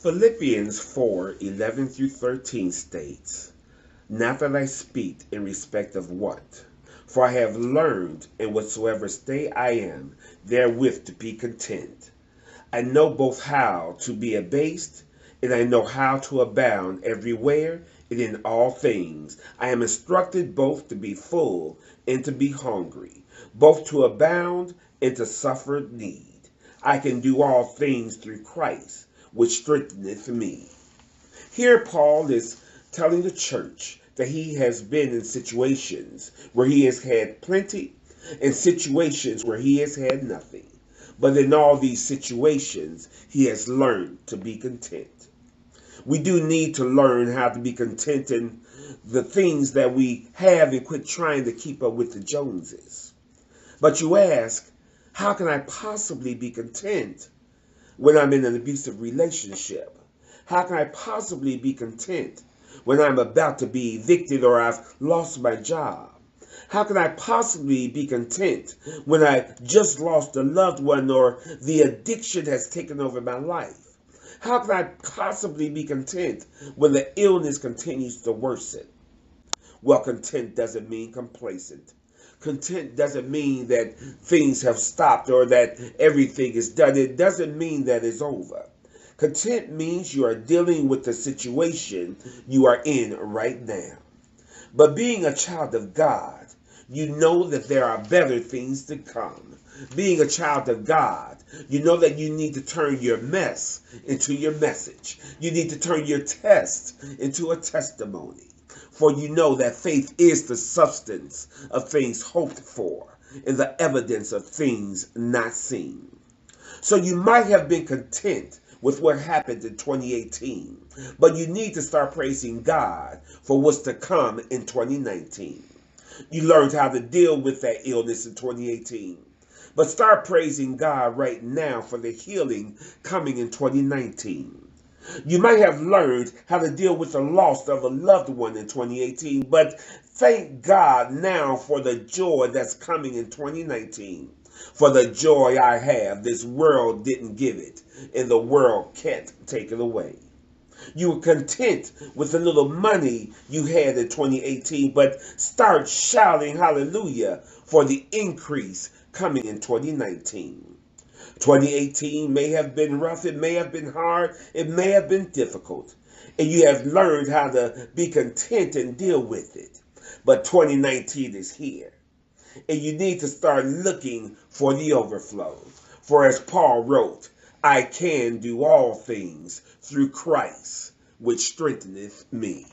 Philippians 4:11 through 13 states, "Not that I speak in respect of what, for I have learned in whatsoever state I am, therewith to be content. I know both how to be abased, and I know how to abound everywhere and in all things. I am instructed both to be full and to be hungry, both to abound and to suffer need. I can do all things through Christ, which strengtheneth me." Here Paul is telling the church that he has been in situations where he has had plenty and situations where he has had nothing. But in all these situations, he has learned to be content. We do need to learn how to be content in the things that we have and quit trying to keep up with the Joneses. But you ask, how can I possibly be content when I'm in an abusive relationship? How can I possibly be content when I'm about to be evicted or I've lost my job? How can I possibly be content when I just lost a loved one or the addiction has taken over my life? How can I possibly be content when the illness continues to worsen? Well, content doesn't mean complacent. Content doesn't mean that things have stopped or that everything is done. It doesn't mean that it's over. Content means you are dealing with the situation you are in right now. But being a child of God, you know that there are better things to come. Being a child of God, you know that you need to turn your mess into your message. You need to turn your test into a testimony. For you know that faith is the substance of things hoped for and the evidence of things not seen. So you might have been content with what happened in 2018, but you need to start praising God for what's to come in 2019. You learned how to deal with that illness in 2018, but start praising God right now for the healing coming in 2019. You might have learned how to deal with the loss of a loved one in 2018, but thank God now for the joy that's coming in 2019. For the joy I have, this world didn't give it, and the world can't take it away. You were content with the little money you had in 2018, but start shouting hallelujah for the increase coming in 2019. 2018 may have been rough, it may have been hard, it may have been difficult, and you have learned how to be content and deal with it. But 2019 is here, and you need to start looking for the overflow. For as Paul wrote, I can do all things through Christ, which strengtheneth me.